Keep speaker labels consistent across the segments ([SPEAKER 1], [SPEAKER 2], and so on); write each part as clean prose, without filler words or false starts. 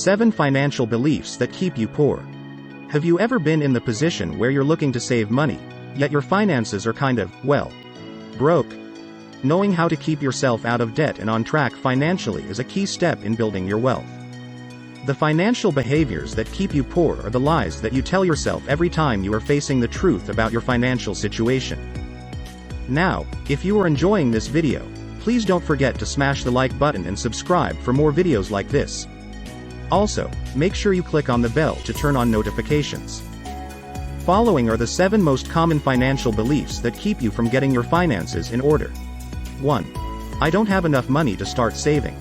[SPEAKER 1] 7 financial beliefs that keep you poor. Have you ever been in the position where you're looking to save money, yet your finances are kind of, well, broke? Knowing how to keep yourself out of debt and on track financially is a key step in building your wealth. The financial behaviors that keep you poor are the lies that you tell yourself every time you are facing the truth about your financial situation. Now, if you are enjoying this video, please don't forget to smash the like button and subscribe for more videos like this. Also, make sure you click on the bell to turn on notifications. Following are the 7 most common financial beliefs that keep you from getting your finances in order. 1. I don't have enough money to start saving.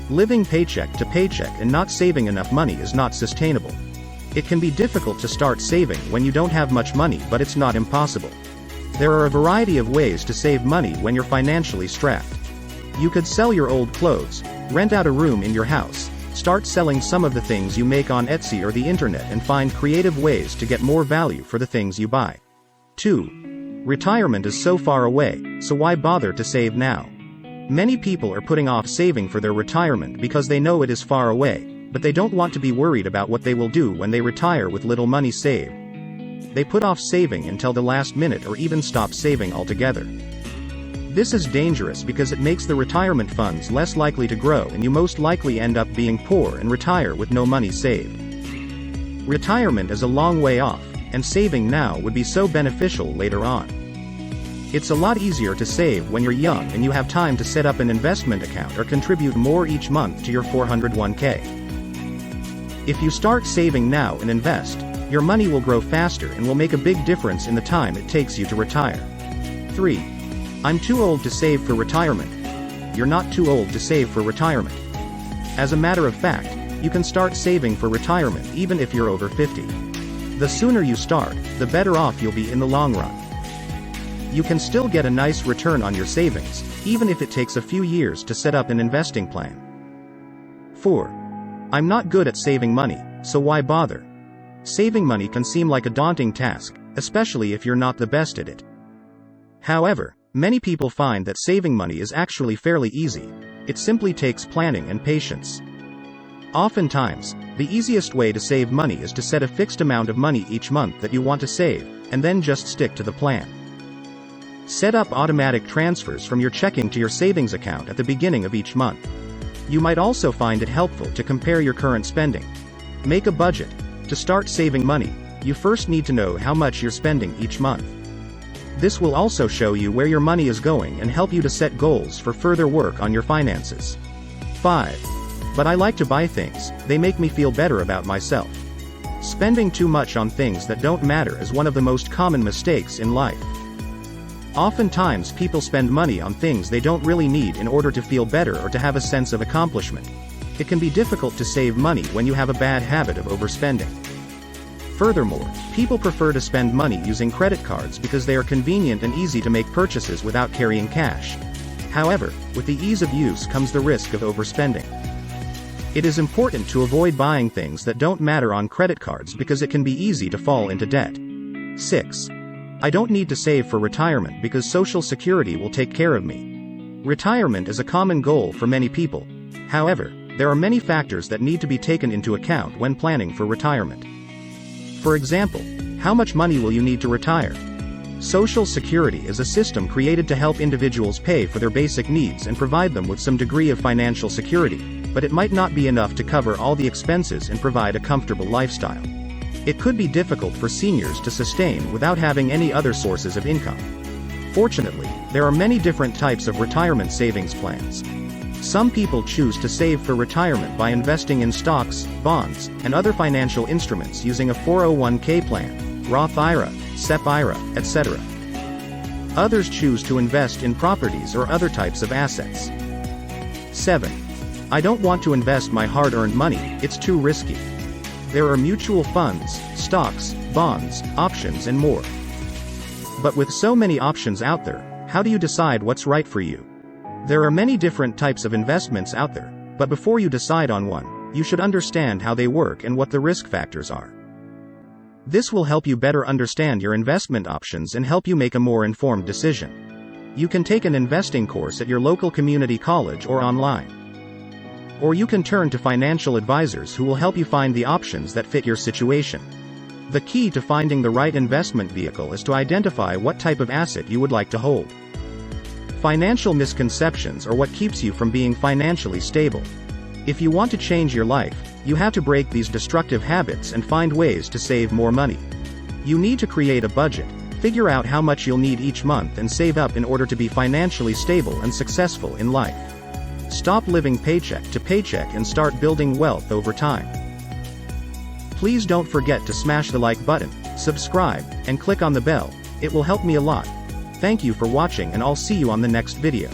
[SPEAKER 1] Living paycheck to paycheck and not saving enough money is not sustainable. It can be difficult to start saving when you don't have much money, but it's not impossible. There are a variety of ways to save money when you're financially strapped. You could sell your old clothes, rent out a room in your house, start selling some of the things you make on Etsy or the internet, and find creative ways to get more value for the things you buy. 2. Retirement is so far away, so why bother to save now? Many people are putting off saving for their retirement because they know it is far away, but they don't want to be worried about what they will do when they retire with little money saved. They put off saving until the last minute or even stop saving altogether. This is dangerous because it makes the retirement funds less likely to grow, and you most likely end up being poor and retire with no money saved. Retirement is a long way off, and saving now would be so beneficial later on. It's a lot easier to save when you're young and you have time to set up an investment account or contribute more each month to your 401k. If you start saving now and invest, your money will grow faster and will make a big difference in the time it takes you to retire. 3. I'm too old to save for retirement. You're not too old to save for retirement. As a matter of fact, you can start saving for retirement even if you're over 50. The sooner you start, the better off you'll be in the long run. You can still get a nice return on your savings, even if it takes a few years to set up an investing plan. 4. I'm not good at saving money, so why bother? Saving money can seem like a daunting task, especially if you're not the best at it. However, many people find that saving money is actually fairly easy. It simply takes planning and patience. Oftentimes, the easiest way to save money is to set a fixed amount of money each month that you want to save, and then just stick to the plan. Set up automatic transfers from your checking to your savings account at the beginning of each month. You might also find it helpful to compare your current spending. Make a budget. To start saving money, you first need to know how much you're spending each month. This will also show you where your money is going and help you to set goals for further work on your finances. 5. But I like to buy things, they make me feel better about myself. Spending too much on things that don't matter is one of the most common mistakes in life. Oftentimes people spend money on things they don't really need in order to feel better or to have a sense of accomplishment. It can be difficult to save money when you have a bad habit of overspending. Furthermore, people prefer to spend money using credit cards because they are convenient and easy to make purchases without carrying cash. However, with the ease of use comes the risk of overspending. It is important to avoid buying things that don't matter on credit cards because it can be easy to fall into debt. 6. I don't need to save for retirement because Social Security will take care of me. Retirement is a common goal for many people. However, there are many factors that need to be taken into account when planning for retirement. For example, how much money will you need to retire? Social Security is a system created to help individuals pay for their basic needs and provide them with some degree of financial security, but it might not be enough to cover all the expenses and provide a comfortable lifestyle. It could be difficult for seniors to sustain without having any other sources of income. Fortunately, there are many different types of retirement savings plans. Some people choose to save for retirement by investing in stocks, bonds, and other financial instruments using a 401k plan, Roth IRA, SEP IRA, etc. Others choose to invest in properties or other types of assets. 7. I don't want to invest my hard-earned money, it's too risky. There are mutual funds, stocks, bonds, options, and more. But with so many options out there, how do you decide what's right for you? There are many different types of investments out there, but before you decide on one, you should understand how they work and what the risk factors are. This will help you better understand your investment options and help you make a more informed decision. You can take an investing course at your local community college or online. Or you can turn to financial advisors who will help you find the options that fit your situation. The key to finding the right investment vehicle is to identify what type of asset you would like to hold. Financial misconceptions are what keeps you from being financially stable. If you want to change your life, you have to break these destructive habits and find ways to save more money. You need to create a budget, figure out how much you'll need each month and save up in order to be financially stable and successful in life. Stop living paycheck to paycheck and start building wealth over time. Please don't forget to smash the like button, subscribe, and click on the bell. It will help me a lot. Thank you for watching and I'll see you on the next video.